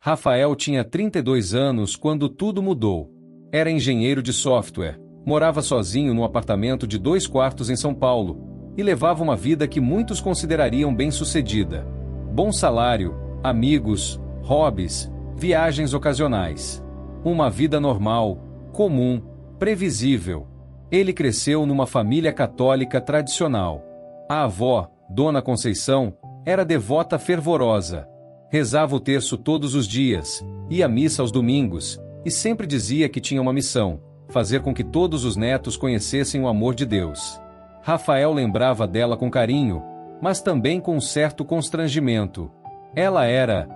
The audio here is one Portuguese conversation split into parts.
Rafael tinha 32 anos quando tudo mudou. Era engenheiro de software, morava sozinho num apartamento de 2 quartos em São Paulo, e levava uma vida que muitos considerariam bem-sucedida. Bom salário, amigos, hobbies, viagens ocasionais. Uma vida normal, comum, previsível. Ele cresceu numa família católica tradicional. A avó, Dona Conceição, era devota fervorosa. Rezava o terço todos os dias, ia à missa aos domingos, e sempre dizia que tinha uma missão: fazer com que todos os netos conhecessem o amor de Deus. Rafael lembrava dela com carinho, mas também com um certo constrangimento. Ela era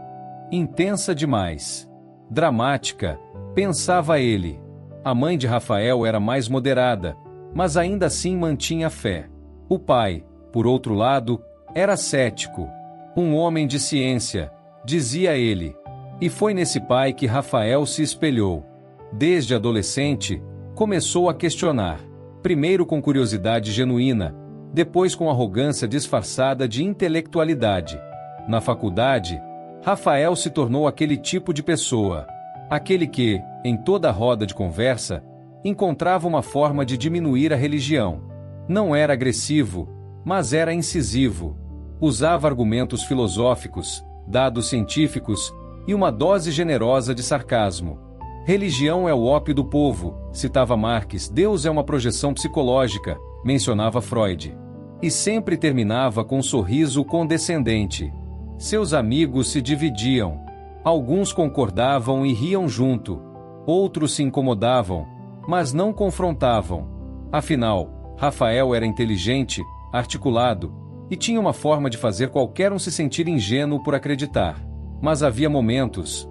intensa demais. Dramática, pensava ele. A mãe de Rafael era mais moderada, mas ainda assim mantinha a fé. O pai, por outro lado, era cético. Um homem de ciência, dizia ele. E foi nesse pai que Rafael se espelhou. Desde adolescente, começou a questionar. Primeiro com curiosidade genuína, depois com arrogância disfarçada de intelectualidade. Na faculdade, Rafael se tornou aquele tipo de pessoa. Aquele que, em toda roda de conversa, encontrava uma forma de diminuir a religião. Não era agressivo, mas era incisivo. Usava argumentos filosóficos, dados científicos e uma dose generosa de sarcasmo. Religião é o ópio do povo, citava Marx. Deus é uma projeção psicológica, mencionava Freud. E sempre terminava com um sorriso condescendente. Seus amigos se dividiam. Alguns concordavam e riam junto. Outros se incomodavam, mas não confrontavam. Afinal, Rafael era inteligente, articulado, e tinha uma forma de fazer qualquer um se sentir ingênuo por acreditar. Mas havia momentos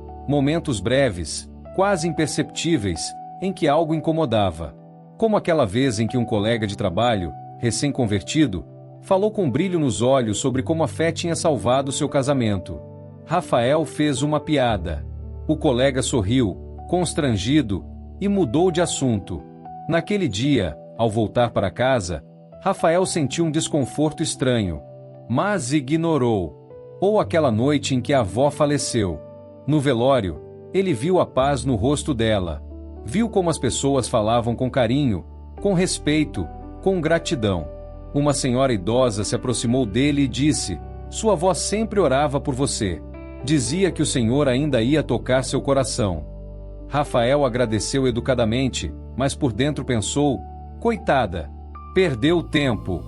breves, quase imperceptíveis, em que algo incomodava. Como aquela vez em que um colega de trabalho, recém-convertido, falou com brilho nos olhos sobre como a fé tinha salvado seu casamento. Rafael fez uma piada. O colega sorriu, constrangido, e mudou de assunto. Naquele dia, ao voltar para casa, Rafael sentiu um desconforto estranho, mas ignorou. Ou aquela noite em que a avó faleceu. No velório, ele viu a paz no rosto dela. Viu como as pessoas falavam com carinho, com respeito, com gratidão. Uma senhora idosa se aproximou dele e disse: "Sua avó sempre orava por você. Dizia que o Senhor ainda ia tocar seu coração." Rafael agradeceu educadamente, mas por dentro pensou: coitada, perdeu tempo.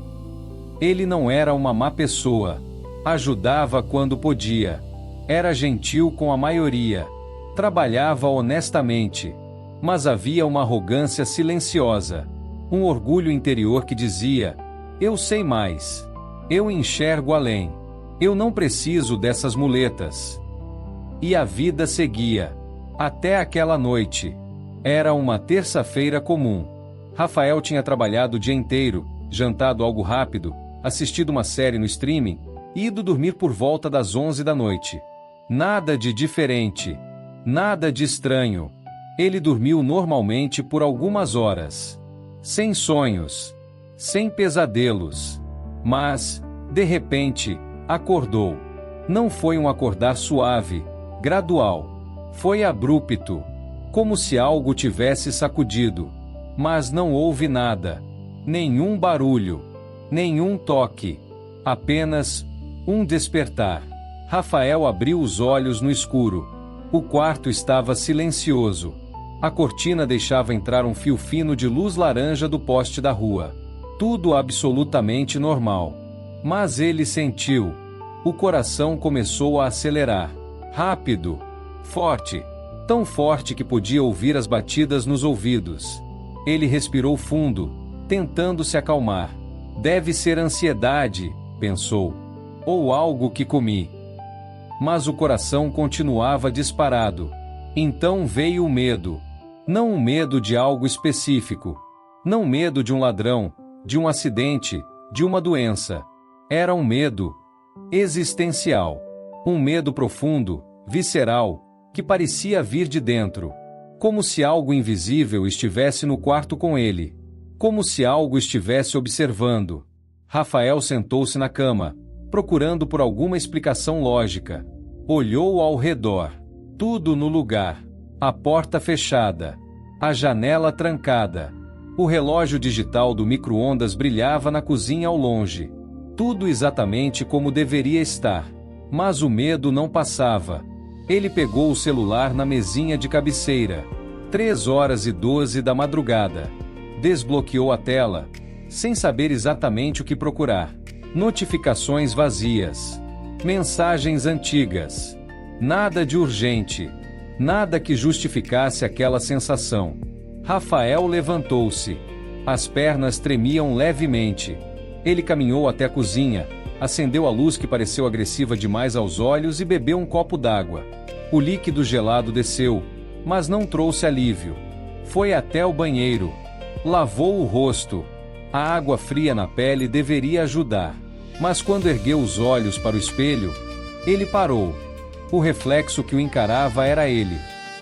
Ele não era uma má pessoa. Ajudava quando podia. Era gentil com a maioria. Trabalhava honestamente. Mas havia uma arrogância silenciosa. Um orgulho interior que dizia: eu sei mais. Eu enxergo além. Eu não preciso dessas muletas. E a vida seguia. Até aquela noite. Era uma terça-feira comum. Rafael tinha trabalhado o dia inteiro, jantado algo rápido, assistido uma série no streaming e ido dormir por volta das 11 da noite. Nada de diferente. Nada de estranho. Ele dormiu normalmente por algumas horas. Sem sonhos. Sem pesadelos. Mas, de repente, acordou. Não foi um acordar suave, gradual. Foi abrupto. Como se algo tivesse sacudido. Mas não houve nada. Nenhum barulho. Nenhum toque. Apenas um despertar. Rafael abriu os olhos no escuro. O quarto estava silencioso. A cortina deixava entrar um fio fino de luz laranja do poste da rua. Tudo absolutamente normal. Mas ele sentiu. O coração começou a acelerar. Rápido. Forte. Tão forte que podia ouvir as batidas nos ouvidos. Ele respirou fundo, tentando se acalmar. Deve ser ansiedade, pensou. Ou algo que comi. Mas o coração continuava disparado. Então veio o medo. Não o medo de algo específico. Não medo de um ladrão, de um acidente, de uma doença. Era um medo existencial. Um medo profundo, visceral, que parecia vir de dentro. Como se algo invisível estivesse no quarto com ele. Como se algo estivesse observando. Rafael sentou-se na cama, procurando por alguma explicação lógica. Olhou ao redor. Tudo no lugar. A porta fechada. A janela trancada. O relógio digital do micro-ondas brilhava na cozinha ao longe. Tudo exatamente como deveria estar. Mas o medo não passava. Ele pegou o celular na mesinha de cabeceira. 3h12 da madrugada. Desbloqueou a tela, sem saber exatamente o que procurar. Notificações vazias. Mensagens antigas. Nada de urgente. Nada que justificasse aquela sensação. Rafael levantou-se. As pernas tremiam levemente. Ele caminhou até a cozinha, acendeu a luz que pareceu agressiva demais aos olhos e bebeu um copo d'água. O líquido gelado desceu, mas não trouxe alívio. Foi até o banheiro. Lavou o rosto. A água fria na pele deveria ajudar. Mas quando ergueu os olhos para o espelho, ele parou. O reflexo que o encarava era ele.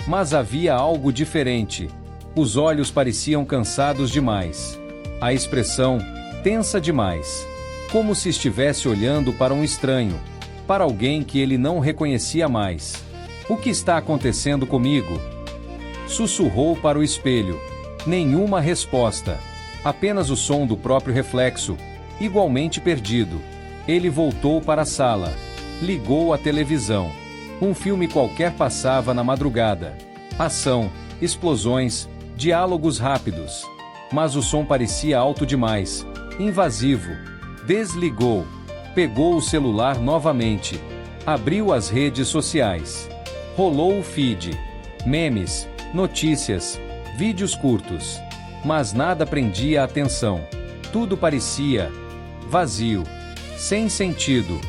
Mas havia algo diferente. Os olhos pareciam cansados demais. A expressão, tensa demais. Como se estivesse olhando para um estranho. Para alguém que ele não reconhecia mais. O que está acontecendo comigo? Sussurrou para o espelho. Nenhuma resposta. Apenas o som do próprio reflexo, igualmente perdido. Ele voltou para a sala. Ligou a televisão. Um filme qualquer passava na madrugada. Ação, explosões, diálogos rápidos. Mas o som parecia alto demais, invasivo. Desligou. Pegou o celular novamente. Abriu as redes sociais. Rolou o feed. Memes, notícias, vídeos curtos. Mas nada prendia a atenção. Tudo parecia vazio, sem sentido.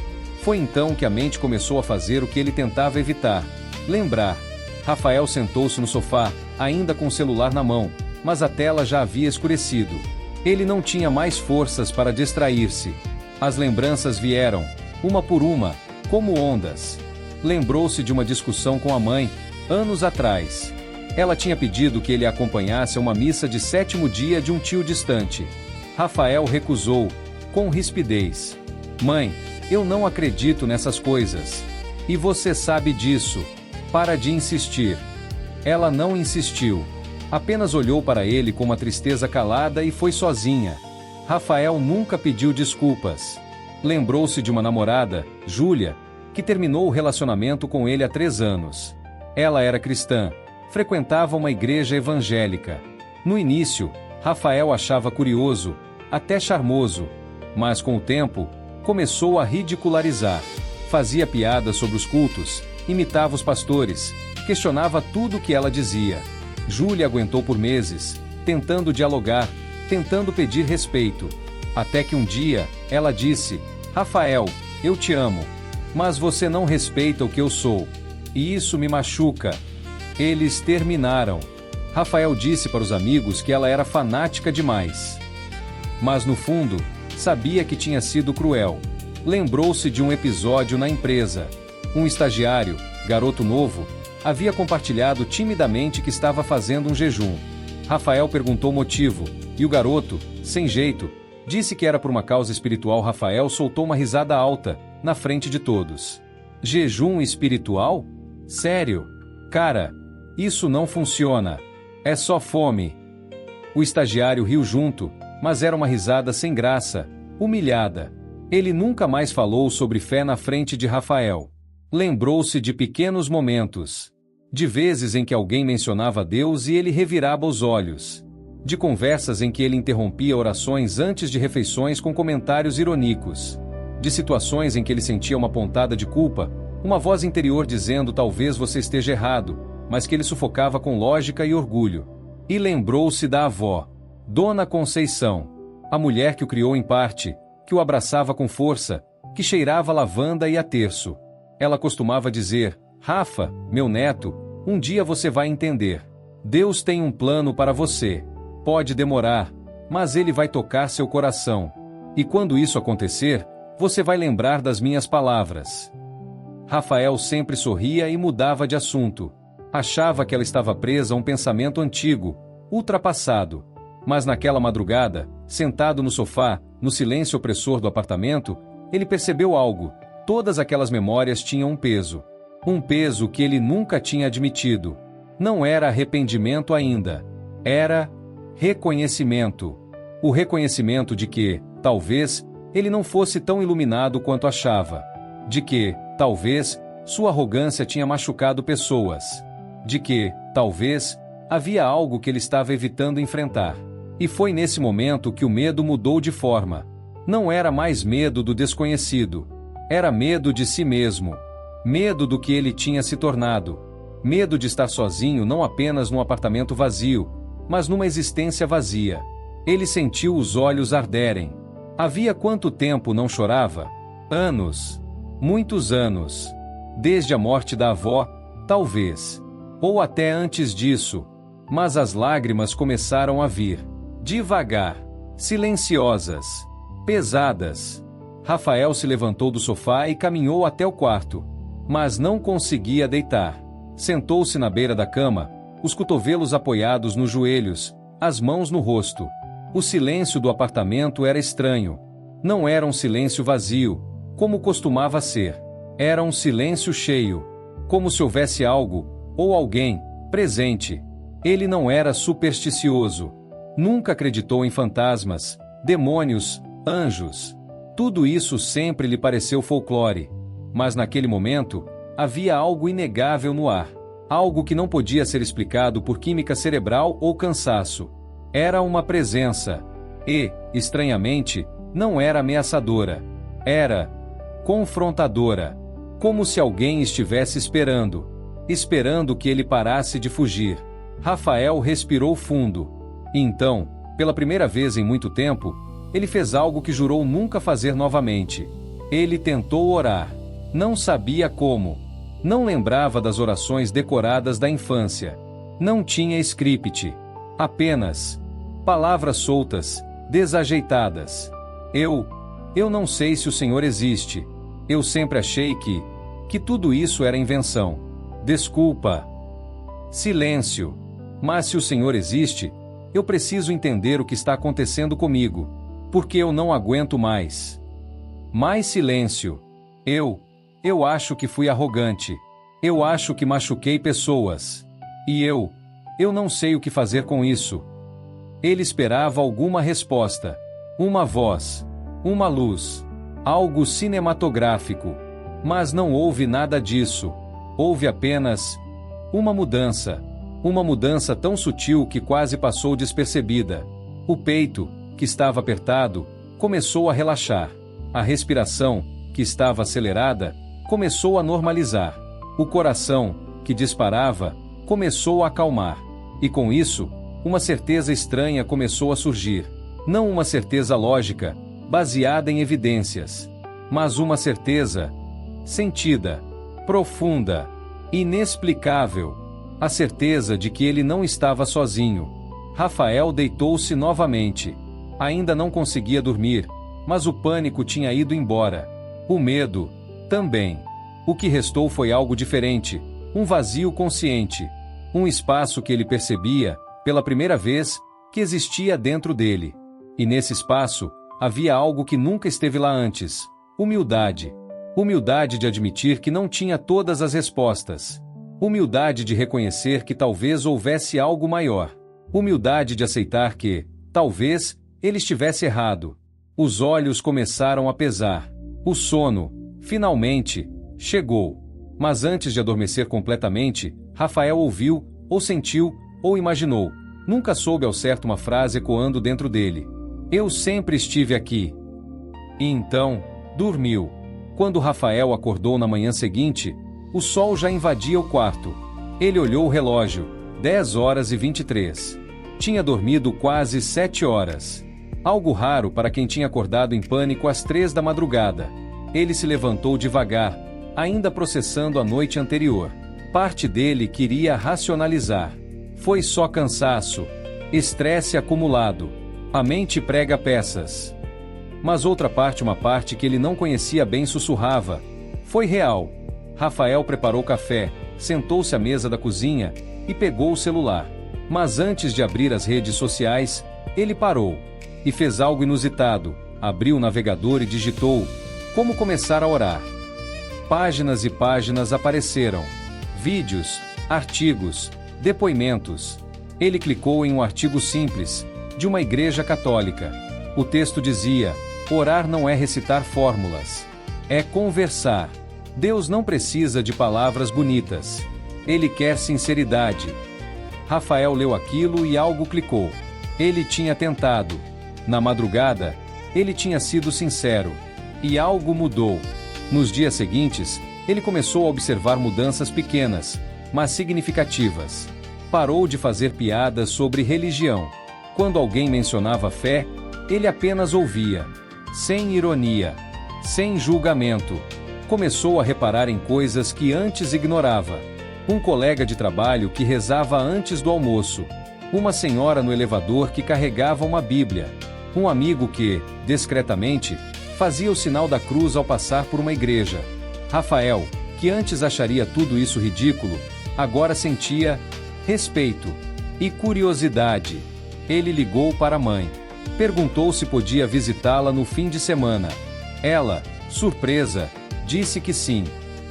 Foi então que a mente começou a fazer o que ele tentava evitar. Lembrar. Rafael sentou-se no sofá, ainda com o celular na mão, mas a tela já havia escurecido. Ele não tinha mais forças para distrair-se. As lembranças vieram, uma por uma, como ondas. Lembrou-se de uma discussão com a mãe, anos atrás. Ela tinha pedido que ele a acompanhasse a uma missa de 7º dia de um tio distante. Rafael recusou, com rispidez. Mãe, eu não acredito nessas coisas. E você sabe disso. Para de insistir. Ela não insistiu. Apenas olhou para ele com uma tristeza calada e foi sozinha. Rafael nunca pediu desculpas. Lembrou-se de uma namorada, Júlia, que terminou o relacionamento com ele há 3 anos. Ela era cristã, frequentava uma igreja evangélica. No início, Rafael achava curioso, até charmoso, mas com o tempo, começou a ridicularizar. Fazia piadas sobre os cultos, imitava os pastores, questionava tudo o que ela dizia. Júlia aguentou por meses, tentando dialogar, tentando pedir respeito. Até que um dia, ela disse: Rafael, eu te amo. Mas você não respeita o que eu sou. E isso me machuca. Eles terminaram. Rafael disse para os amigos que ela era fanática demais. Mas no fundo, sabia que tinha sido cruel. Lembrou-se de um episódio na empresa. Um estagiário, garoto novo, havia compartilhado timidamente que estava fazendo um jejum. Rafael perguntou o motivo, e o garoto, sem jeito, disse que era por uma causa espiritual. Rafael soltou uma risada alta, na frente de todos. Jejum espiritual? Sério? Cara, isso não funciona. É só fome. O estagiário riu junto, mas era uma risada sem graça, humilhada. Ele nunca mais falou sobre fé na frente de Rafael. Lembrou-se de pequenos momentos. De vezes em que alguém mencionava Deus e ele revirava os olhos. De conversas em que ele interrompia orações antes de refeições com comentários irônicos. De situações em que ele sentia uma pontada de culpa, uma voz interior dizendo talvez você esteja errado, mas que ele sufocava com lógica e orgulho. E lembrou-se da avó, Dona Conceição, a mulher que o criou em parte, que o abraçava com força, que cheirava lavanda e a terço. Ela costumava dizer: Rafa, meu neto, um dia você vai entender. Deus tem um plano para você. Pode demorar, mas ele vai tocar seu coração. E quando isso acontecer, você vai lembrar das minhas palavras. Rafael sempre sorria e mudava de assunto. Achava que ela estava presa a um pensamento antigo, ultrapassado. Mas naquela madrugada, sentado no sofá, no silêncio opressor do apartamento, ele percebeu algo. Todas aquelas memórias tinham um peso. Um peso que ele nunca tinha admitido. Não era arrependimento ainda. Era reconhecimento. O reconhecimento de que, talvez, ele não fosse tão iluminado quanto achava. De que, talvez, sua arrogância tinha machucado pessoas. De que, talvez, havia algo que ele estava evitando enfrentar. E foi nesse momento que o medo mudou de forma. Não era mais medo do desconhecido. Era medo de si mesmo. Medo do que ele tinha se tornado. Medo de estar sozinho não apenas num apartamento vazio, mas numa existência vazia. Ele sentiu os olhos arderem. Havia quanto tempo não chorava? Anos. Muitos anos. Desde a morte da avó, talvez. Ou até antes disso. Mas as lágrimas começaram a vir. Devagar. Silenciosas. Pesadas. Rafael se levantou do sofá e caminhou até o quarto. Mas não conseguia deitar. Sentou-se na beira da cama, os cotovelos apoiados nos joelhos, as mãos no rosto. O silêncio do apartamento era estranho. Não era um silêncio vazio, como costumava ser. Era um silêncio cheio, como se houvesse algo, ou alguém, presente. Ele não era supersticioso. Nunca acreditou em fantasmas, demônios, anjos. Tudo isso sempre lhe pareceu folclore. Mas naquele momento, havia algo inegável no ar. Algo que não podia ser explicado por química cerebral ou cansaço. Era uma presença. E, estranhamente, não era ameaçadora. Era confrontadora. Como se alguém estivesse esperando. Esperando que ele parasse de fugir. Rafael respirou fundo. E então, pela primeira vez em muito tempo, ele fez algo que jurou nunca fazer novamente. Ele tentou orar. Não sabia como. Não lembrava das orações decoradas da infância. Não tinha script. Apenas palavras soltas, desajeitadas. Eu não sei se o Senhor existe. Eu sempre achei que tudo isso era invenção. Desculpa. Silêncio. Mas se o Senhor existe, eu preciso entender o que está acontecendo comigo. Porque eu não aguento mais. Mais silêncio. Eu acho que fui arrogante. Eu acho que machuquei pessoas. E eu não sei o que fazer com isso. Ele esperava alguma resposta. Uma voz. Uma luz. Algo cinematográfico. Mas não houve nada disso. Houve apenas uma mudança. Uma mudança tão sutil que quase passou despercebida. O peito, que estava apertado, começou a relaxar. A respiração, que estava acelerada, começou a normalizar. O coração, que disparava, começou a acalmar. E com isso, uma certeza estranha começou a surgir. Não uma certeza lógica, baseada em evidências, mas uma certeza sentida, profunda, inexplicável. A certeza de que ele não estava sozinho. Rafael deitou-se novamente. Ainda não conseguia dormir, mas o pânico tinha ido embora. O medo, também. O que restou foi algo diferente, um vazio consciente. Um espaço que ele percebia, pela primeira vez, que existia dentro dele. E nesse espaço, havia algo que nunca esteve lá antes. Humildade. Humildade de admitir que não tinha todas as respostas. Humildade de reconhecer que talvez houvesse algo maior. Humildade de aceitar que, talvez, ele estivesse errado. Os olhos começaram a pesar. O sono, finalmente, chegou. Mas antes de adormecer completamente, Rafael ouviu, ou sentiu, ou imaginou. Nunca soube ao certo uma frase ecoando dentro dele. Eu sempre estive aqui. E então, dormiu. Quando Rafael acordou na manhã seguinte, o sol já invadia o quarto. Ele olhou o relógio. 10h23. Tinha dormido quase 7 horas. Algo raro para quem tinha acordado em pânico às 3 da madrugada. Ele se levantou devagar, ainda processando a noite anterior. Parte dele queria racionalizar. Foi só cansaço. Estresse acumulado. A mente prega peças. Mas outra parte, uma parte que ele não conhecia bem, sussurrava. Foi real. Rafael preparou café, sentou-se à mesa da cozinha e pegou o celular. Mas antes de abrir as redes sociais, ele parou e fez algo inusitado. Abriu o navegador e digitou: como começar a orar. Páginas e páginas apareceram. Vídeos, artigos, depoimentos. Ele clicou em um artigo simples, de uma igreja católica. O texto dizia: orar não é recitar fórmulas. É conversar. Deus não precisa de palavras bonitas. Ele quer sinceridade. Rafael leu aquilo e algo clicou. Ele tinha tentado. Na madrugada, ele tinha sido sincero. E algo mudou. Nos dias seguintes, ele começou a observar mudanças pequenas, mas significativas. Parou de fazer piadas sobre religião. Quando alguém mencionava fé, ele apenas ouvia, sem ironia, sem julgamento. Começou a reparar em coisas que antes ignorava. Um colega de trabalho que rezava antes do almoço. Uma senhora no elevador que carregava uma Bíblia. Um amigo que, discretamente, fazia o sinal da cruz ao passar por uma igreja. Rafael, que antes acharia tudo isso ridículo, agora sentia respeito e curiosidade. Ele ligou para a mãe. Perguntou se podia visitá-la no fim de semana. Ela, surpresa, disse que sim.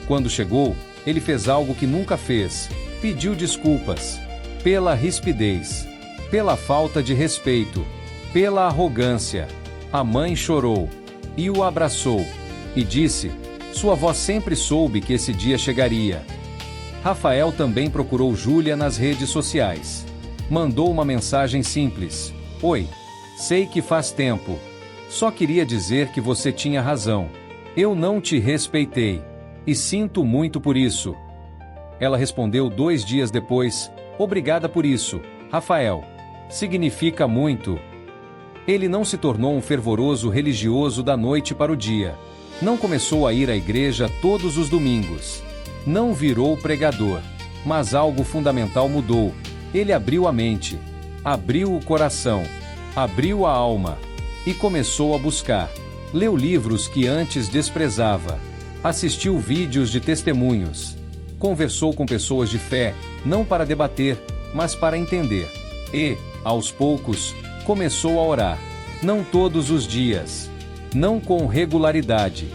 Quando chegou, ele fez algo que nunca fez. Pediu desculpas. Pela rispidez. Pela falta de respeito. Pela arrogância. A mãe chorou. E o abraçou. E disse: sua avó sempre soube que esse dia chegaria. Rafael também procurou Júlia nas redes sociais. Mandou uma mensagem simples: oi, sei que faz tempo. Só queria dizer que você tinha razão. Eu não te respeitei. E sinto muito por isso. Ela respondeu 2 dias depois: obrigada por isso, Rafael. Significa muito. Ele não se tornou um fervoroso religioso da noite para o dia. Não começou a ir à igreja todos os domingos. Não virou pregador. Mas algo fundamental mudou. Ele abriu a mente. Abriu o coração. Abriu a alma. E começou a buscar. Leu livros que antes desprezava. Assistiu vídeos de testemunhos. Conversou com pessoas de fé, não para debater, mas para entender. E, aos poucos, começou a orar. Não todos os dias. Não com regularidade.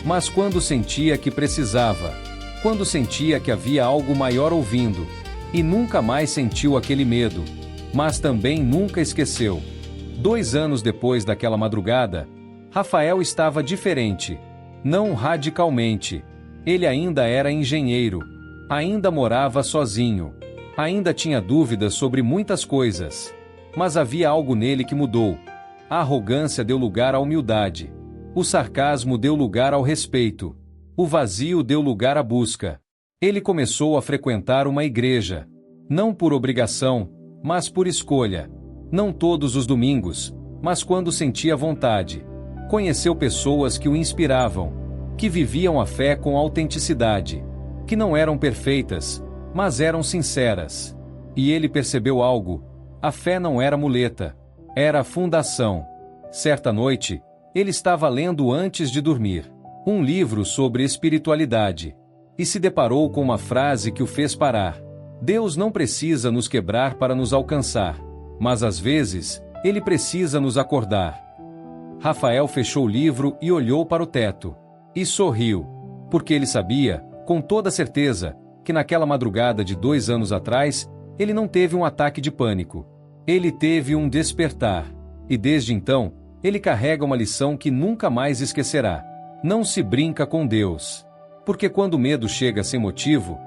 Mas quando sentia que precisava. Quando sentia que havia algo maior ouvindo. E nunca mais sentiu aquele medo. Mas também nunca esqueceu. 2 anos depois daquela madrugada, Rafael estava diferente. Não radicalmente. Ele ainda era engenheiro. Ainda morava sozinho. Ainda tinha dúvidas sobre muitas coisas. Mas havia algo nele que mudou. A arrogância deu lugar à humildade. O sarcasmo deu lugar ao respeito. O vazio deu lugar à busca. Ele começou a frequentar uma igreja. Não por obrigação, mas por escolha. Não todos os domingos, mas quando sentia vontade. Conheceu pessoas que o inspiravam, que viviam a fé com autenticidade, que não eram perfeitas, mas eram sinceras. E ele percebeu algo: a fé não era muleta, era a fundação. Certa noite, ele estava lendo antes de dormir um livro sobre espiritualidade e se deparou com uma frase que o fez parar. Deus não precisa nos quebrar para nos alcançar, mas às vezes, Ele precisa nos acordar. Rafael fechou o livro e olhou para o teto. E sorriu, porque ele sabia, com toda certeza, que naquela madrugada de 2 anos atrás, ele não teve um ataque de pânico. Ele teve um despertar. E desde então, ele carrega uma lição que nunca mais esquecerá. Não se brinca com Deus. Porque quando o medo chega sem motivo,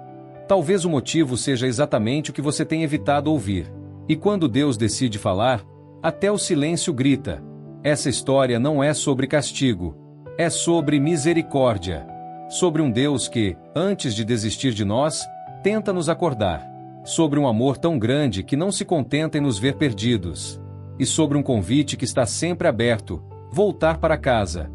talvez o motivo seja exatamente o que você tem evitado ouvir. E quando Deus decide falar, até o silêncio grita. Essa história não é sobre castigo. É sobre misericórdia. Sobre um Deus que, antes de desistir de nós, tenta nos acordar. Sobre um amor tão grande que não se contenta em nos ver perdidos. E sobre um convite que está sempre aberto: voltar para casa.